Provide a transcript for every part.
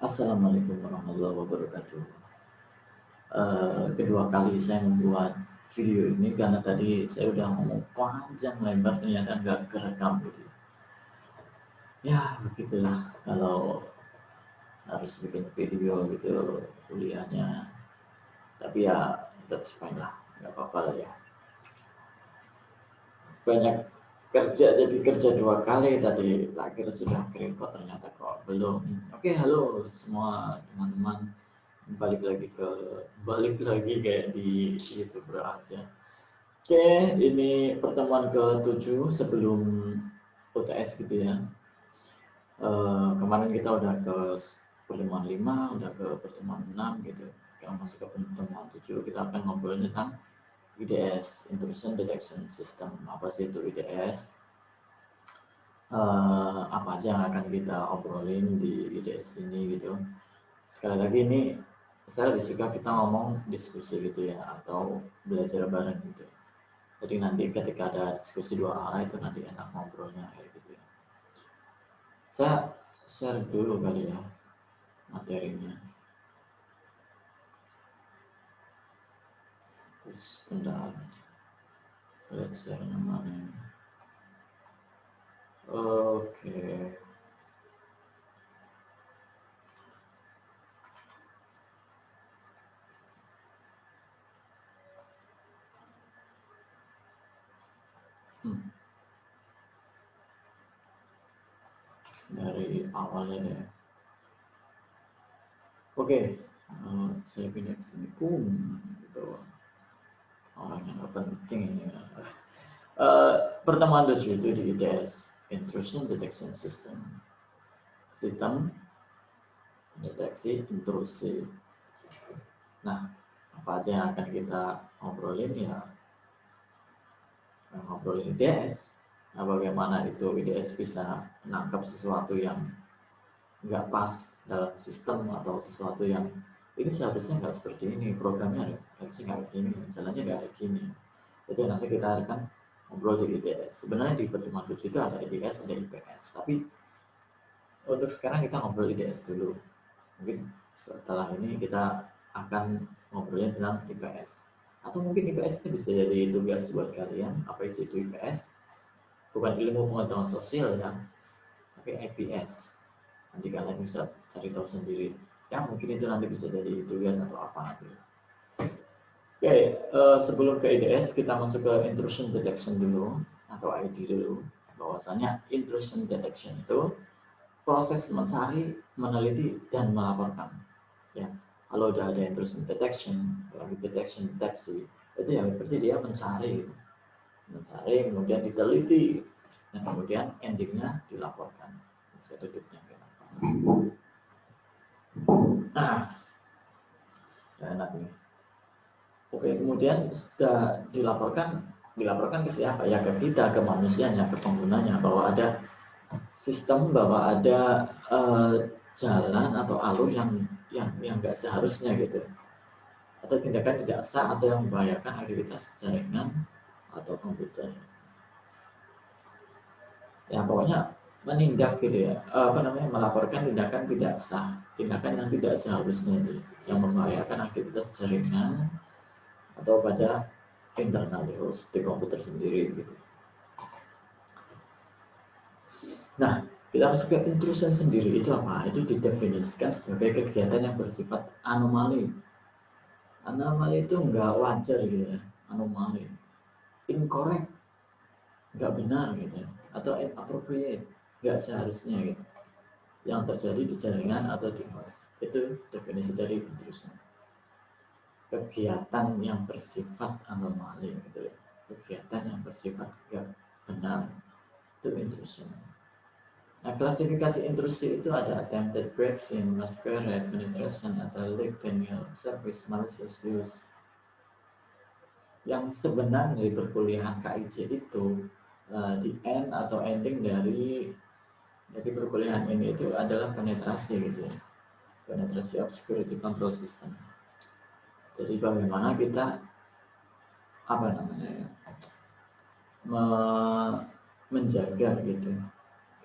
Assalamualaikum warahmatullahi wabarakatuh. Kedua kali saya membuat video ini karena tadi saya udah ngomong panjang lebar ternyata nggak kerekam gitu. Ya begitulah kalau harus bikin video gitu kuliahnya. Tapi ya that's fine lah, nggak apa-apa lah ya. Banyak kerja jadi kerja dua kali tadi. Akhirnya sudah kok ternyata kok belum. Oke, halo semua teman-teman. Balik lagi kayak di YouTuber aja. Oke, ini pertemuan ke-7 sebelum UTS gitu ya. Kemarin kita udah ke pertemuan 5, udah ke pertemuan 6 gitu. Sekarang masuk ke pertemuan 7, kita akan ngobrol tentang IDS, Intrusion Detection System. Apa sih itu IDS? Apa aja yang akan kita obrolin di IDS ini gitu. Sekali lagi ini saya lebih suka kita ngomong diskusi gitu ya, atau belajar bareng gitu. Jadi nanti ketika ada diskusi dua arah itu nanti enak ngobrolnya kayak gitu ya. Saya share dulu kali ya materinya. Terus bentar, saya share namanya. Oke. Dari awalnya deh. Oke, saya pindah ke sini. Gitu. Orang yang gak penting ini. Pertemuan 7 itu di IDS, Intrusion Detection System. Sistem deteksi intrusi. Nah, apa aja yang akan kita ngobrolin ya? Ngobrolin IDS. Nah, bagaimana itu IDS bisa menangkap sesuatu yang nggak pas dalam sistem atau sesuatu yang ini seharusnya nggak seperti ini, programnya harusnya nggak gini, jalannya nggak kayak gini. Itu nanti kita akan ngobrol di IDS. Sebenarnya di pertemuan 7 itu ada IDS, ada IPS. Tapi untuk sekarang kita ngobrol IDS dulu. Mungkin setelah ini kita akan ngobrolin tentang IPS. Atau mungkin IPS itu bisa jadi tugas buat kalian. Apa isi itu IPS? Bukan ilmu pengetahuan sosial ya, tapi IPS. Nanti kalian bisa cari tahu sendiri. Ya mungkin itu nanti bisa jadi tugas atau apa gitu. Oke, sebelum ke IDS kita masuk ke intrusion detection dulu atau ID dulu. Bahwasanya intrusion detection itu proses mencari, meneliti, dan melaporkan. Ya, kalau udah ada intrusion detection, lagi deteksi, itu ya berarti dia mencari, kemudian diteliti, dan kemudian endingnya dilaporkan. Saya duduknya nah, enak nih. Oke, kemudian sudah dilaporkan ke siapa? Ya ke kita, ke manusianya, ke penggunanya, bahwa ada sistem, bahwa ada jalan atau alur yang nggak seharusnya gitu, atau tindakan tidak sah atau yang membahayakan aktivitas jaringan atau komputer. Ya pokoknya menindak gitu ya, melaporkan tindakan tidak sah, tindakan yang tidak seharusnya itu, yang membahayakan aktivitas jaringan atau pada internal di komputer sendiri gitu. Nah, kita masuk ke intrusion sendiri itu apa? Itu didefinisikan sebagai kegiatan yang bersifat anomali. Anomali itu nggak wajar gitu ya, anomali. Incorrect, nggak benar gitu, atau inappropriate, nggak seharusnya gitu. Yang terjadi di jaringan atau di host. Itu definisi dari intrusion. Kegiatan yang bersifat anomali gitu ya. Kegiatan yang bersifat nggak benar, itu intrusion. Nah, klasifikasi intrusi itu ada attempted breaks in, masquerade, penetration, atau leak, denial, service, malicious use. Yang sebenarnya di perkuliahan KIJ itu di end atau ending dari perkuliahan ini itu adalah penetrasi gitu ya, penetrasi of security control system. Jadi bagaimana kita menjaga gitu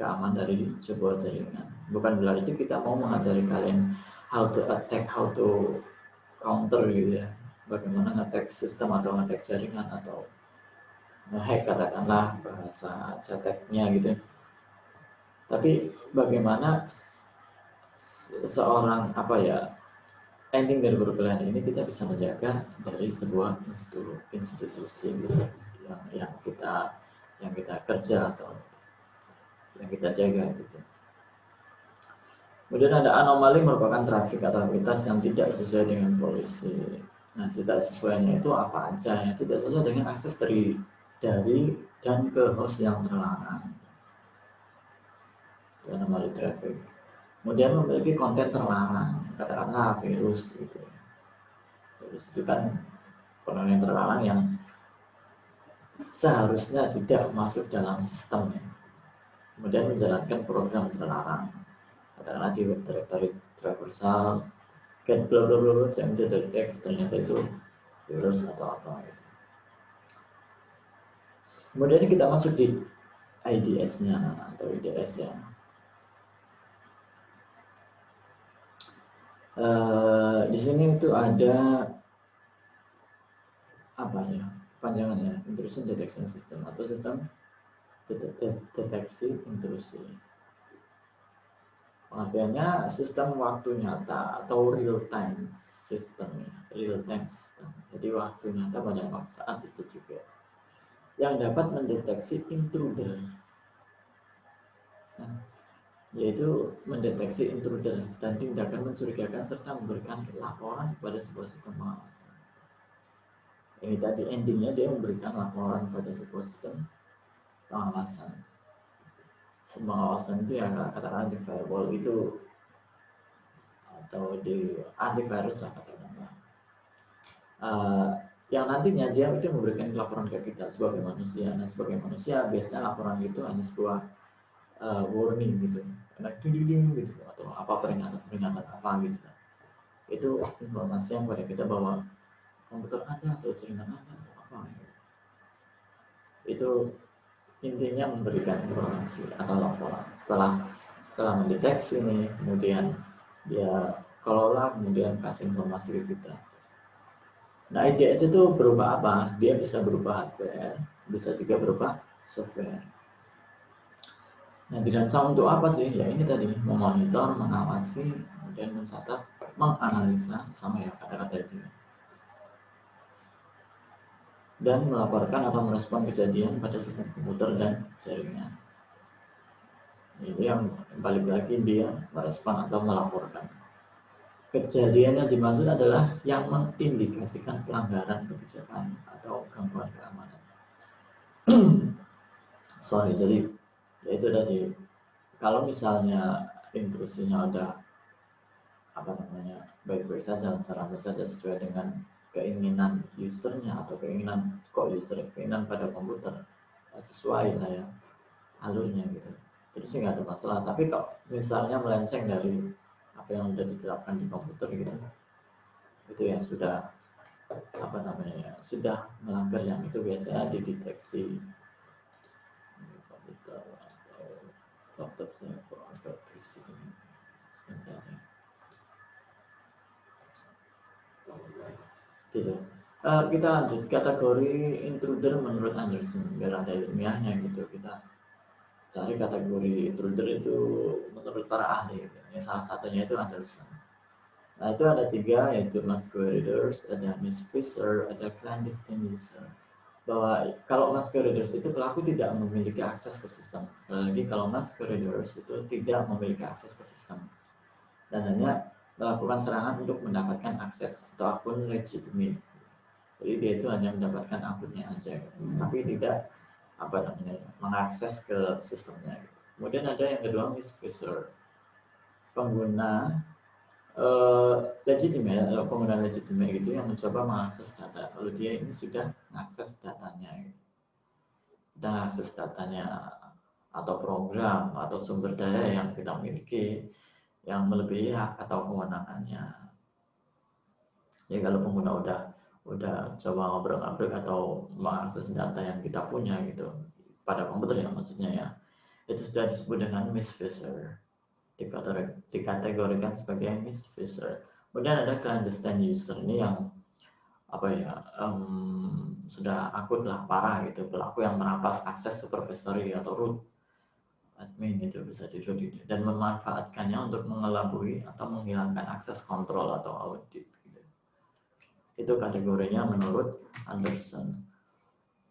keamanan dari sebuah jaringan. Bukan berarti kita mau mengajari kalian how to attack, how to counter gitu ya, bagaimana nge-attack sistem atau nge-attack jaringan atau nge-hack katakanlah bahasa ceteknya gitu. Tapi bagaimana seorang ending dari perkuliahan ini kita bisa menjaga dari sebuah institusi gitu yang kita kerja atau yang kita jaga gitu. Kemudian ada anomali merupakan trafik atau aktivitas yang tidak sesuai dengan polisi. Nah, tidak sesuainya itu apa aja? Yang tidak sesuai dengan akses dari dan ke host yang terlarang. Itu anomali traffic. Kemudian memiliki konten terlarang, katakanlah virus gitu. Virus itu kan konten terlarang yang seharusnya tidak masuk dalam sistem. Kemudian menjalankan program terlarang, katakanlah di web directory traversal, get bla bla bla jam detect ternyata itu virus atau apa gitu. Kemudian kita masuk di IDS-nya atau IDS-nya. Di sini itu ada apa ya panjangannya, intrusion detection system atau sistem deteksi intrusi. Pengertiannya sistem waktu nyata atau real time system. Jadi waktu nyata pada saat itu juga yang dapat mendeteksi intruder. Nah, yaitu mendeteksi intruder dan tindakan mencurigakan serta memberikan laporan kepada sebuah sistem pengawasan. Ini tadi endingnya dia memberikan laporan pada sebuah sistem pengawasan. Sistem pengawasan itu yang katakanlah di firewall itu atau di antivirus lah katakanlah. Yang nantinya dia itu memberikan laporan ke kita sebagai manusia. Nah, sebagai manusia biasanya laporan itu hanya sebuah warning gitu, karena ding gitu atau apa peringatan apa gitu. Itu informasi yang pada kita bahwa komputer Anda atau jaringan Anda atau apa gitu. Itu intinya memberikan informasi atau laporan. Setelah mendeteksi ini, kemudian dia kelola, kemudian kasih informasi ke kita. Nah, IDS itu berupa apa? Dia bisa berupa hardware, bisa juga berupa software. Nah, dirancang untuk apa sih? Ya ini tadi, memonitor, mengawasi, kemudian mencatat, menganalisa, sama ya kata-kata itu. Dan melaporkan atau merespon kejadian pada sistem komputer dan jaringan. Jadi yang balik lagi dia merespon atau melaporkan. Kejadian yang dimaksud adalah yang mengindikasikan pelanggaran kebijakan atau gangguan keamanan. Jadi ya itu tadi, kalau misalnya intrusinya udah baik-baik saja, lancar saja sesuai dengan keinginan usernya atau keinginan pada komputer, sesuai lah ya alurnya gitu, jadi sih nggak ada masalah. Tapi kalau misalnya melenceng dari apa yang sudah diterapkan di komputer gitu, itu ya sudah sudah melanggar, yang itu biasanya dideteksi komputer atau laptop saya kok agak berisik ini sebentar ya. Gitu. Kita lanjut kategori intruder menurut Anderson, biar ada ilmiahnya gitu. Kita cari kategori intruder itu menurut para ahli gitu. Ya, salah satunya itu Anderson. Nah, itu ada 3, yaitu masqueraders, ada misfisher, ada clandestine user. Bahwa kalau masqueraders itu pelaku tidak memiliki akses ke sistem. Sekali lagi, kalau masqueraders itu tidak memiliki akses ke sistem dan hanya melakukan serangan untuk mendapatkan akses atau akun legitimate. Jadi dia itu hanya mendapatkan akunnya aja, tapi tidak mengakses ke sistemnya. Kemudian ada yang kedua, misfisher, pengguna legitimate, pengguna legitimate gitu yang mencoba mengakses data. Kalau dia ini sudah mengakses datanya, atau program atau sumber daya yang kita miliki yang melebihi hak atau kewenangannya. Ya kalau pengguna udah coba ngobrol-ngobrol atau mengakses data yang kita punya gitu pada komputer ya maksudnya ya, itu sudah disebut dengan misfisher, dikategorikan sebagai misfisher. Kemudian ada clandestine user, ini yang sudah akut lah, parah gitu, pelaku yang merampas akses supervisory atau root admin itu bisa di root itu, dan memanfaatkannya untuk mengelabui atau menghilangkan akses kontrol atau audit gitu. Itu kategorinya menurut Anderson.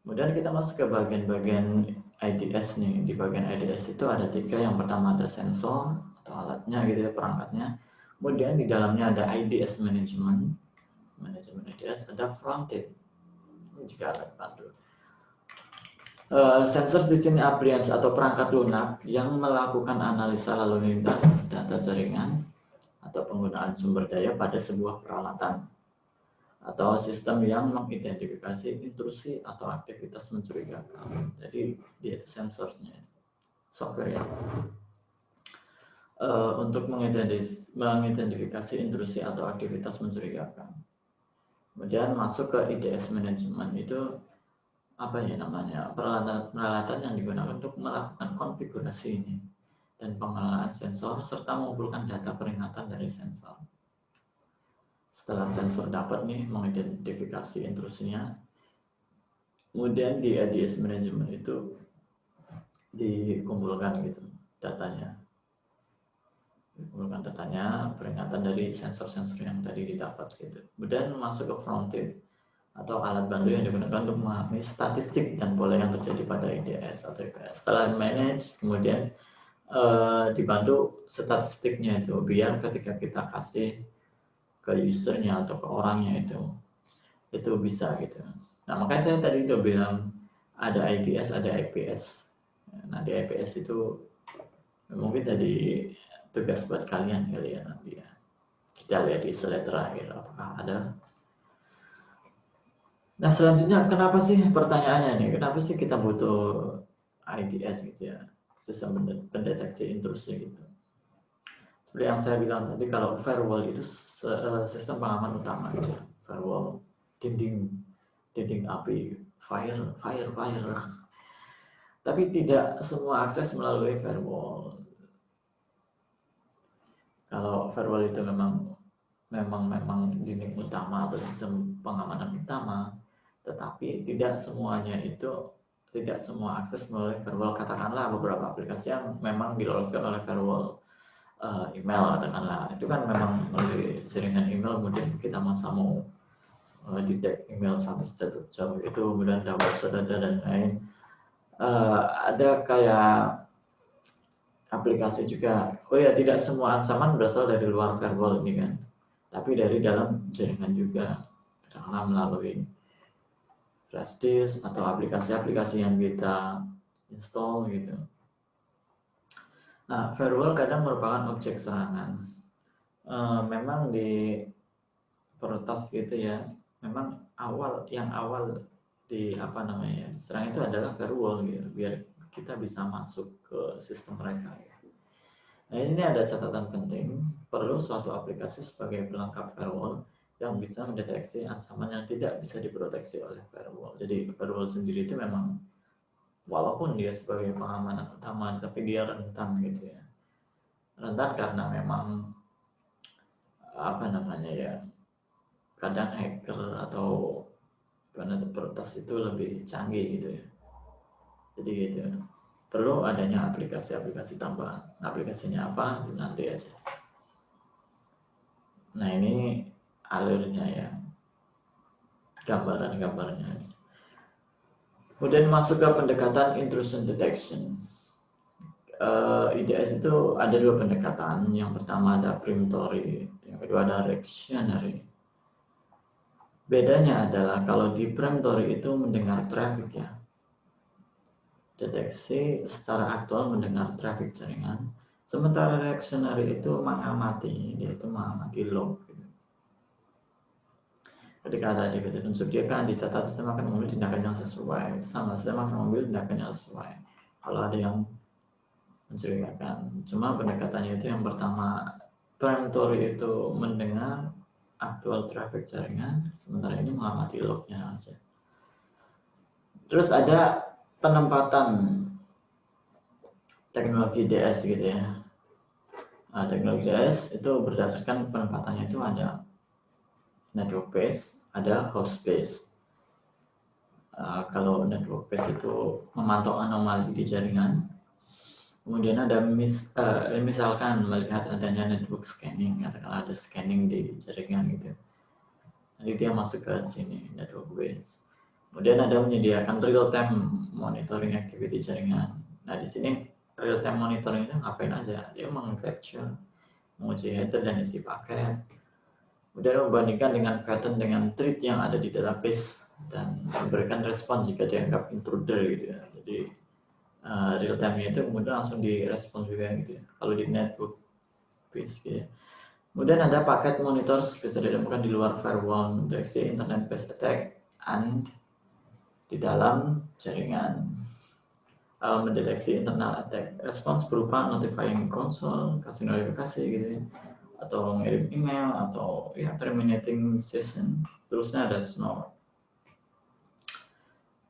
Kemudian kita masuk ke bagian-bagian IDS nih. Di bagian IDS itu ada 3. Yang pertama ada sensor atau alatnya gitu ya, perangkatnya. Kemudian di dalamnya ada IDS manajemen IDS, ada front-end, ini juga alat bantu. Sensor di sini appliance atau perangkat lunak yang melakukan analisa lalu lintas data jaringan atau penggunaan sumber daya pada sebuah peralatan atau sistem yang mengidentifikasi intrusi atau aktivitas mencurigakan. Jadi dia itu sensornya, software ya, untuk mengidentifikasi intrusi atau aktivitas mencurigakan. Kemudian masuk ke IDS management, itu apa ya namanya, peralatan yang digunakan untuk melakukan konfigurasi ini dan pengelolaan sensor serta mengumpulkan data peringatan dari sensor. Setelah sensor dapat nih mengidentifikasi intrusinya, kemudian di IDS management itu dikumpulkan gitu datanya, peringatan dari sensor-sensor yang tadi didapat gitu. Kemudian masuk ke front-end atau alat bantu yang digunakan untuk memahami statistik dan pola yang terjadi pada IDS atau IPS. Setelah manage, kemudian dibantu statistiknya itu, biar ketika kita kasih ke usernya atau ke orangnya itu bisa gitu. Nah, makanya saya tadi udah bilang ada IDS, ada IPS. Nah, di IPS itu mungkin tadi tugas buat kalian kali ya nanti ya. Kita lihat di slide terakhir apakah ada. Nah, selanjutnya kenapa sih, pertanyaannya nih, kenapa sih kita butuh IDS gitu ya, sistem pendeteksi intrusi gitu. Seperti yang saya bilang tadi, kalau firewall itu sistem pengaman utama gitu ya. Firewall, dinding api, fire. Tapi tidak semua akses melalui firewall. Kalau firewall itu memang dinding utama atau sistem pengamanan utama, tetapi tidak semua akses melalui firewall. Katakanlah beberapa aplikasi yang memang diloloskan oleh firewall, email katakanlah, itu kan memang melalui jaringan email, kemudian kita masa mau detect email sampai jauh itu, kemudian ada website dan lain. Ada kayak aplikasi juga, oh ya, tidak semua ancaman berasal dari luar firewall ini kan, tapi dari dalam jaringan juga, karena melalui flash disk atau aplikasi-aplikasi yang kita install gitu. Nah, firewall kadang merupakan objek serangan. Memang di peretas gitu ya, memang yang awal diserang itu adalah firewall gitu, biar kita bisa masuk ke sistem mereka. Nah, ini ada catatan penting, perlu suatu aplikasi sebagai pelengkap firewall yang bisa mendeteksi ancaman yang tidak bisa diproteksi oleh firewall. Jadi firewall sendiri itu memang, walaupun dia sebagai pengamanan utama, tapi dia rentan gitu ya. Rentan karena memang kadang hacker atau peretas itu lebih canggih gitu ya. Jadi gitu, perlu adanya aplikasi-aplikasi tambahan. Aplikasinya apa? Nanti aja. Nah, ini alurnya ya, gambarnya. Kemudian masuk ke pendekatan intrusion detection. IDS itu ada 2 pendekatan. Yang pertama ada preemptory, yang kedua ada reactionary. Bedanya adalah kalau di preemptory itu mendengar traffic ya, deteksi secara aktual mendengar traffic jaringan. Sementara reactionary itu mengamati, dia itu mengamati log. Gitu. Ketika ada activity unsur, dia kan dicatat, sistem akan mengambil tindakan yang sesuai. Sama, sistem akan mengambil tindakan yang sesuai. Kalau ada yang mencurigakan. Cuma pendekatannya itu yang pertama, preemptory itu mendengar aktual traffic jaringan, sementara ini mengamati lognya aja. Terus ada penempatan teknologi DS gitu ya. Nah, teknologi DS itu berdasarkan penempatannya itu ada network base, ada host base. Kalau network base itu memantau anomali di jaringan, kemudian ada misalkan melihat adanya network scanning, katakanlah ada scanning di jaringan gitu. Nanti dia masuk ke sini network base. Kemudian ada menyediakan real time monitoring activity jaringan. Nah di sini real time monitoring itu ngapain aja? Dia meng-capture, menguji header dan isi paket, kemudian membandingkan dengan pattern dengan thread yang ada di database dan memberikan respon jika dianggap intruder gitu ya. Jadi real time-nya itu kemudian langsung direspon juga gitu ya. Kalau di network base gitu ya. Kemudian ada paket monitor bisa ditemukan di luar firewall, mendeteksi internet based attack and di dalam jaringan. Mendeteksi internal attack. Respons berupa notifying console, kasih notifikasi gitu ya, atau ngirim email, atau ya terminating session. Terusnya ada snore.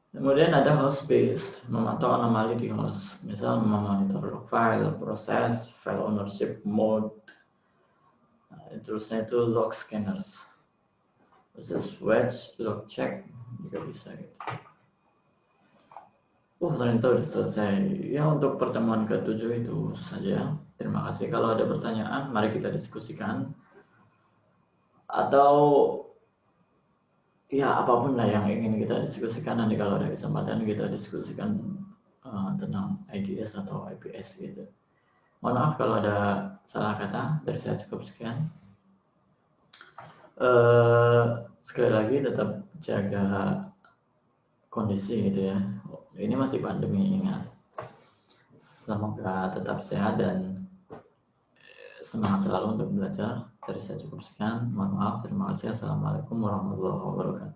Kemudian ada host based, memantau anomali di host, misal memonitor log file, proses, file ownership mode. Nah, terusnya itu log scanners, terus wedge, log check juga bisa gitu. Ternyata udah selesai. Ya untuk pertemuan ke-7 itu saja. Terima kasih. Kalau ada pertanyaan, mari kita diskusikan. Atau ya apapun lah yang ingin kita diskusikan, nanti kalau ada kesempatan kita diskusikan tentang IDS atau IPS gitu. Mohon maaf kalau ada salah kata, dari saya cukup sekian. Sekali lagi tetap jaga kondisi gitu ya. Ini masih pandemi, ingat. Semoga tetap sehat dan semangat selalu untuk belajar. Dari saya cukup sekian. Mohon maaf. Terima kasih. Assalamualaikum warahmatullahi wabarakatuh.